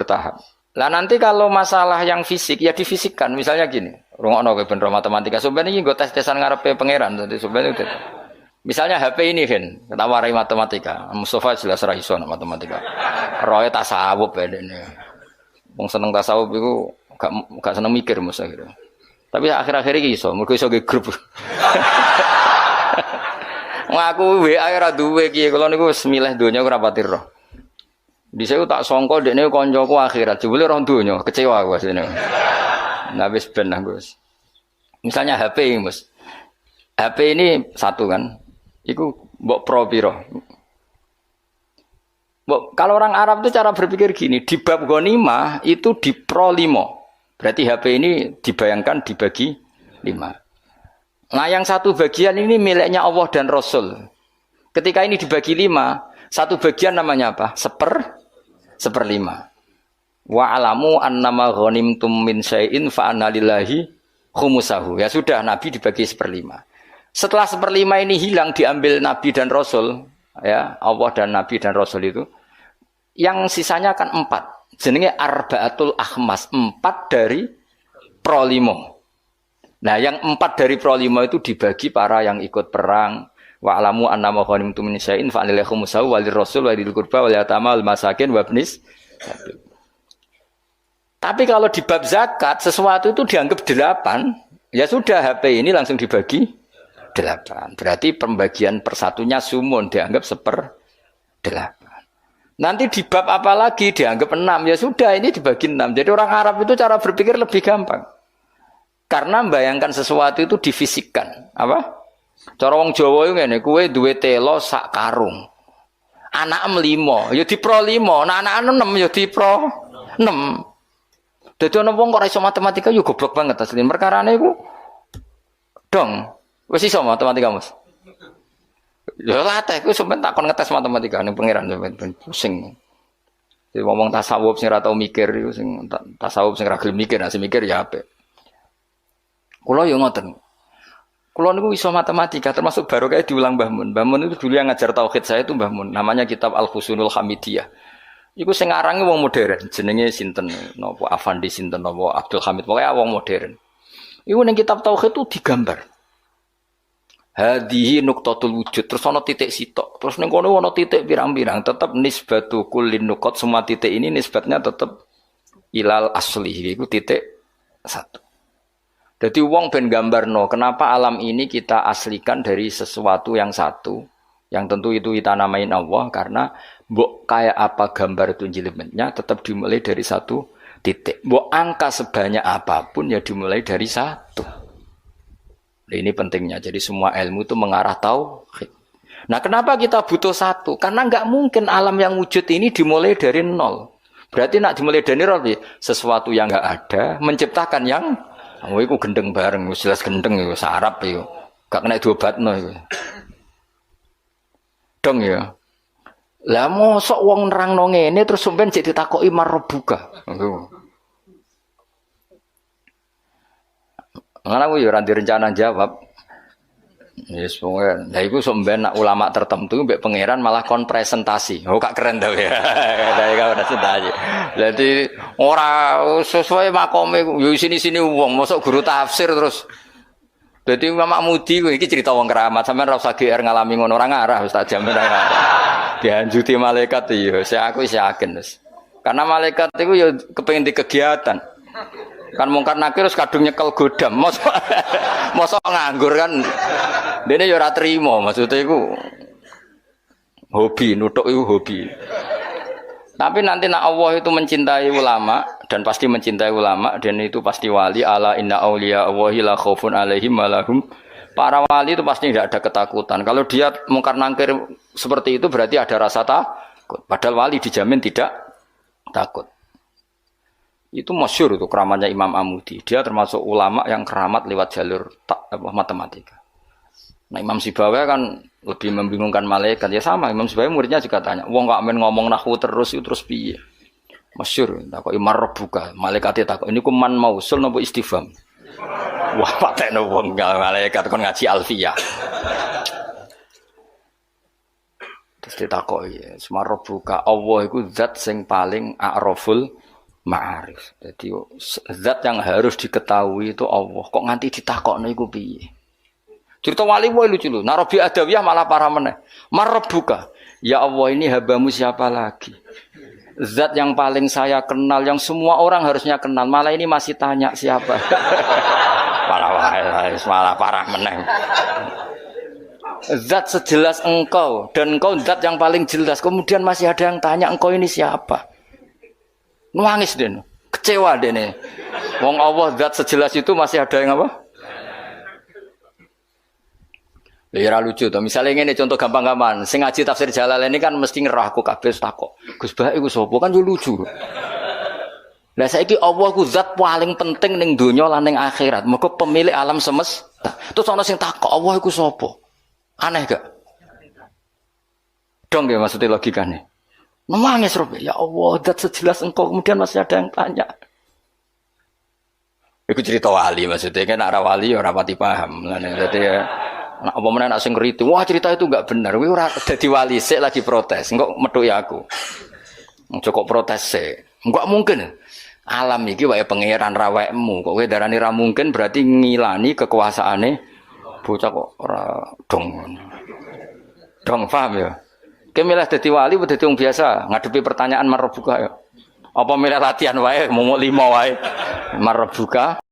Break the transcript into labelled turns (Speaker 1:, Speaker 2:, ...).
Speaker 1: bertahap. Lah nanti kalau masalah yang fisik ya difisikkan, misalnya gini, rungokno kowe ben matematika. Sampeyan iki nggo tes-tesan ngarepe pangeran, dadi sampeyan itu. Misalnya HP ini kan, kita warai matematika. Mustafa jelas ra iso matematika. Roe tasawuf ya dene. Wong seneng tasawuf iku gak seneng mikir mesti gitu. Tapi akhir-akhir iki iso, mergo iso ge grup. Ngaku WA ora duwe iki, kula niku wis milih donya ora pati roh. Dhisik tak sangka dekne kancaku akhirat, jebule roh donya, kecewa aku asline. Nah wis ben aku wis. Misalnya HP Mas. HP ini satu kan. Iku mbok pro piro? Kalau orang Arab itu cara berpikir gini, di bab ghanimah itu di pro 5. Berarti HP ini dibayangkan dibagi 5. Nah yang satu bagian ini miliknya Allah dan Rasul. Ketika ini dibagi 5, satu bagian namanya apa? Seperlima. Wa alamu annama ghanimtum min syai'in fa anna lillahi khumusahu. Ya sudah, Nabi dibagi 1/5. Setelah 1/5 ini hilang diambil Nabi dan Rasul, ya Allah dan Nabi dan Rasul itu, yang sisanya kan 4. Jenenge arba'atul akhmas, 4 dari pro 5. Nah yang 4 dari pro 5 itu dibagi para yang ikut perang. Wa alamu annama ghanimtum min syai'in fa anna lillahi khumusahu wa lirrasul wa lidil qurba wal yatama wal masakin wa ibnis. Tapi kalau di bab zakat sesuatu itu dianggap 8, ya sudah HP ini langsung dibagi 8. Berarti pembagian persatunya sumun dianggap 1/8. Nanti di bab apa lagi dianggap 6, ya sudah ini dibagi 6. Jadi orang Arab itu cara berpikir lebih gampang. Karena membayangkan sesuatu itu difisikkan. Apa? Cara wong Jawa itu ngene, kowe duwe telo sak karung. Anak 5, ya di pro 5, nah anak 6 ya di pro 6. Dadi ana wong kok ora iso matematika yo goblok banget asli. Perkarane iku dong. Wis iso matematika, Mas. Ya latih iku sampeyan takon ngetes matematika ning pangeran sampeyan pusing. Jadi ngomong tasawuf sing ora tau mikir iku sing tasawuf sing ora gelem mikir, nek mikir ya apik. Kula yo ngoten. Kula niku iso matematika termasuk baru kayak diulang Mbah Mun. Mbah Mun itu dulu yang ngajar tauhid saya itu Mbah Mun. Namanya kitab Al-Husnul Hamidiyah. Iku sing arange wong modern, jenenge sinten napa Afandi sinten napa Abdul Hamid, pokoke wong modern. Iku ning kitab tauhid itu digambar. Hadhihi nuqtatul wujud, terus ana titik sitok. Terus ning kono ana titik pirang-pirang, tetep nisbatu kullin nuqat, semua titik ini nisbatnya tetep ilal asli, iku titik 1. Jadi wong ben gambarno, kenapa alam ini kita aslikan dari sesuatu yang satu, yang tentu itu kita namain Allah, karena mbok kayak apa gambar itu jelimetnya tetap dimulai dari satu titik. Mbok angka sebanyak apapun ya dimulai dari satu. Nah, ini pentingnya. Jadi semua ilmu itu mengarah tauhid. Nah, kenapa kita butuh satu? Karena nggak mungkin alam yang wujud ini dimulai dari nol. Berarti nak dimulai dari nol, sesuatu yang nggak ada menciptakan yang iku gendeng bareng, jelas gendeng iku sarap iku. Gak kena diobatno iku. Dong ya. Lah mosok wong nerangno ngene terus sampean jek ditakoki marbuka. Ngono aku yo ora direncana jawab. Yes, pokoknya. Lah iku sampean nak ulama tertentu mbek pangeran malah kon presentasi. Oh gak keren ta ya. Dari kau presentasi. Jadi ora sesuai makome yo sini-sini wong mosok guru tafsir terus. Jadi Mama Mudi iki cerita wong keramat, sampean ora usah GR ngalami ngono ora ngarah Ustaz jamin ora ngarah. Dianjuti malaikat yo, aku wis yakin wis. Karena malaikat iku yo kepengin di kegiatan. Kan mungkar nakir terus kadung nyekel godam. Mosok nganggur kan. Dene yo ora trimo, maksudnya iku hobi, nutuk iku hobi. Tapi nanti nak Allah itu mencintai ulama dan pasti mencintai ulama dan itu pasti wali ala inna auliya Allahi la khaufun alaihim wa lahum. Para wali itu pasti tidak ada ketakutan. Kalau dia mungkar nangkir seperti itu berarti ada rasa takut. Padahal wali dijamin tidak takut. Itu masyhur itu keramatnya Imam Amudi. Dia termasuk ulama yang keramat lewat jalur matematika. Nah Imam Sibawai kan lebih membingungkan malaikat. Ya sama Imam Sibawai muridnya juga tanya, wong kok men ngomong nahwu terus itu terus piye? Masyhur takoki marbuka. Malaikate takok ini ku man mausul napa istifham. Wah patekno wong malaikat kon ngaji alfiyah. Terus ditakoki, "Marbuka Allah iku zat sing paling a'raful ma'arif. Jadi zat yang harus diketahui itu Allah. Kok nganti ditakokno iku piye? Cerita wali wae lucu lho. Narobi adawiyah malah parah meneh. Marabbuka. Ya Allah, ini habamu siapa lagi? Zat yang paling saya kenal, yang semua orang harusnya kenal. Malah ini masih tanya siapa. Malah parah meneh. Zat sejelas engkau dan engkau zat yang paling jelas. Kemudian masih ada yang tanya engkau ini siapa? Nangis deh, kecewa deh nih. Wong Allah zat sejelas itu masih ada yang apa? Ya lucu tuh. Misalnya ini contoh gampang-gampang. Sing ngaji tafsir Jalalain ini kan mesti ngerah aku kabeh takok. Gus Bah iku sapa? Kan yo lucu. Lah saiki Allah ku zat paling penting ning donya lan ning akhirat. Mergo pemilik alam semesta. Terus ana sing takok Allah iku sapa? Aneh gak? Dong ya maksudnya logikane. Nangis Rob. Ya Allah, zat sejelas engkau kemudian masih ada yang tanya. Iku cerita wali maksudnya kan arah wali ora pati paham. Jadi ya nak apa meneh nak sing ngritu, wah cerita itu enggak benar. Kuwi ora dadi wali sik lagi protes. Engko methuki aku. Cukup protes sik. Enggak mungkin. Alam iki wae pangeran rawekmu. Kok kowe darani ra mungkin berarti ngilani kekuasaane bocah kok ora dong. Dong paham ya? Kowe milih dadi wali apa dadi wong biasa ngadepi pertanyaan marbuka ya? Apa milih latihan wae momok 5 wae marbuka?